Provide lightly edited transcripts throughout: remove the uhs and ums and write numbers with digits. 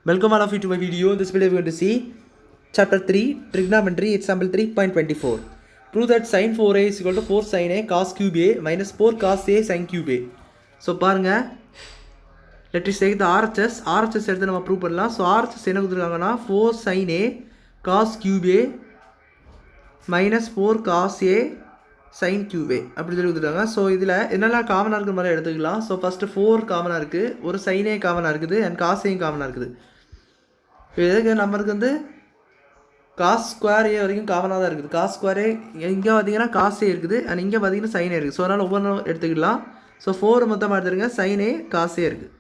Welcome all of you to my video. In this video we are going to see chapter 3 trigonometry example 3.24. Prove that sin 4a is equal to 4 sin a cos cube a minus 4 cos a sin cube a. So பாருங்க, let us take the RHS எடுத்து நம்ம prove பண்ணலாம். So RHS என்ன கொடுத்துருக்காங்கன்னா 4 sin a cos cube a minus 4 cos a sin cube a அப்படி சொல்லி கொடுத்துருக்காங்க. So இதில் என்னெல்லாம் காமனாக இருக்கிற மாதிரி எடுத்துக்கலாம். ஸோ ஃபஸ்ட்டு 4 காமனாக இருக்குது, ஒரு sin a காமனாக இருக்குது அண்ட் cos a காமனாக இருக்குது. இதுக்கு நம்மளுக்கு வந்து காஸ் ஸ்கொயர் ஏ வரைக்கும் காமனாக தான் இருக்குது. காஸ் ஸ்கொயர் ஏ இங்கே பார்த்தீங்கன்னா காஸ் ஏ இருக்குது அண்ட் இங்கே பார்த்தீங்கன்னா சைன் ஏ இருக்குது. ஸோ அதனால் ஒவ்வொன்றும் எடுத்துக்கலாம். ஸோ 4 மொத்தமாக எடுத்துருங்க, சைன் ஏ காஸ் ஏ இருக்குது.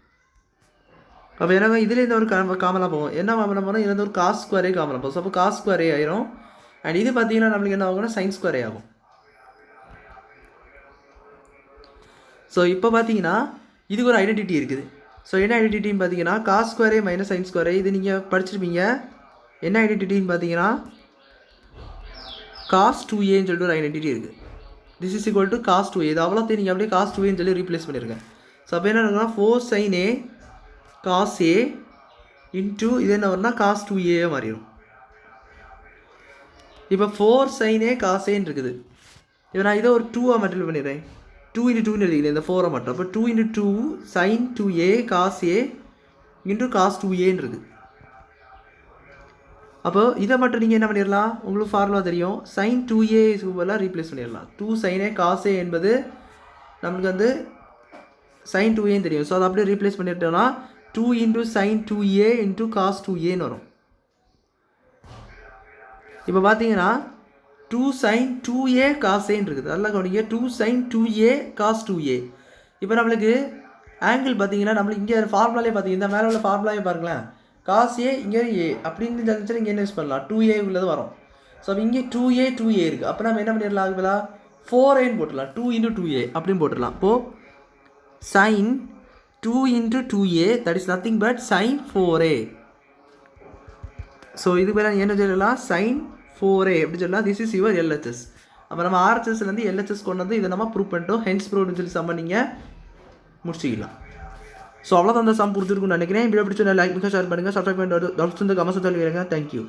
அப்போ எனக்கு இதில் இந்த ஒரு காமனாக போகும். என்ன காமனாக போனால் இதில் ஒரு காஸ் ஸ்கொயர் ஏ காமனாக போகும். ஸோ அப்போ காஸ் ஸ்கொயர் ஏ ஆயிரும் அண்ட் இது பார்த்தீங்கன்னா நம்மளுக்கு என்ன ஆகும்னா சைன் ஸ்கொயர் ஏ ஆகும். ஸோ இப்போ பார்த்தீங்கன்னா இதுக்கு ஒரு ஐடென்டிட்டி இருக்குது. ஸோ என்ன ஐடென்டிட்டின்னு பார்த்தீங்கன்னா காஸ் ஸ்கொயர் ஏ மைனஸ் சைன் ஸ்கொயர் ஏ, இது நீங்கள் படிச்சிருப்பீங்க. என்ன ஐடென்டிட்டின்னு பார்த்தீங்கன்னா காஸ் 2ஏன்னு சொல்லிட்டு ஒரு ஐடென்டிட்டி இருக்குது. This is equal to cos 2a. இது அவ்வளோத்தையும் நீங்கள் அப்படியே காஸ் 2ஏன்னு சொல்லி ரீப்ளேஸ் பண்ணியிருக்கேன். ஸோ அப்போ என்ன இருக்குன்னா 4 sin a cos A into இது என்ன வரும்னா காஸ் 2a மாறிடும். இப்போ 4 sin a காஸ் ஏன்னு இருக்குது. இப்போ நான் இதை ஒரு 2ஆக மல்டிப்ளை பண்ணிடுறேன். 2 into 2 எழுதிக்கிறேன் இந்த 4 மட்டும். அப்போ 2 into 2 sin 2a cos a into cos 2aன்னு இருக்குது. அப்போ இதை மட்டும் நீங்கள் என்ன பண்ணிடலாம், உங்களுக்கு ஃபார்முலா தெரியும். sin 2a பதிலாக ரீப்ளேஸ் பண்ணிடலாம். 2 sin a cos a என்பது நம்மளுக்கு வந்து sin 2aன்னு தெரியும். ஸோ அதை அப்படியே ரீப்ளேஸ் பண்ணிட்டோம்னா 2 into sin 2a into cos 2aன்னு வரும். இப்போ பார்த்தீங்கன்னா 2 sin 2a cos aன்னு இருக்குது. அதெல்லாம் கவனிங்க, 2 sin 2a cos 2a. இப்போ நம்மளுக்கு ஆங்கிள் பார்த்தீங்கன்னா நம்மளுக்கு இங்கே ஃபார்முலாலே பார்த்தீங்கன்னா இந்த மேலே உள்ள ஃபார்முலாவே பாருங்களேன். cos a இங்கே a அப்படின்னு இருந்துச்சுன்னா இங்கே என்ன யூஸ் பண்ணலாம், 2a உள்ளது வரும். ஸோ இங்கே 2a இருக்குது. அப்போ நம்ம என்ன பண்ணிடலாம், அதுக்கு 4aன்னு போட்டுடலாம். 2 into 2a அப்படின்னு போட்டுடலாம். இப்போது sin 2 into 2a that is nothing but sin 4a. So இதுக்கு பேர் என்ன சொல்லலாம், sin 4a எப்படி சொல்லலாம். This is your LHS. அப்போ நம்ம RHSலேருந்து LHS கொண்டு வந்து இதை நம்ம ப்ரூவ் பண்ணிட்டோம். ஹென்ஸ் ப்ரூவ்னு சொல்லி சம்ம நீங்கள் முடிச்சிக்கலாம். ஸோ அவ்வளோதான் அந்த சம் புரிஞ்சிருக்குன்னு நினைக்கிறேன். வீடியோ பிடிச்சா லைக் பண்ணுங்கள், ஷேர் பண்ணுங்கள், சப்ஸ்கிரைப் பண்ணிட்டு கமெண்ட்ஸ் சொல்லிடுங்க. தேங்க்யூ.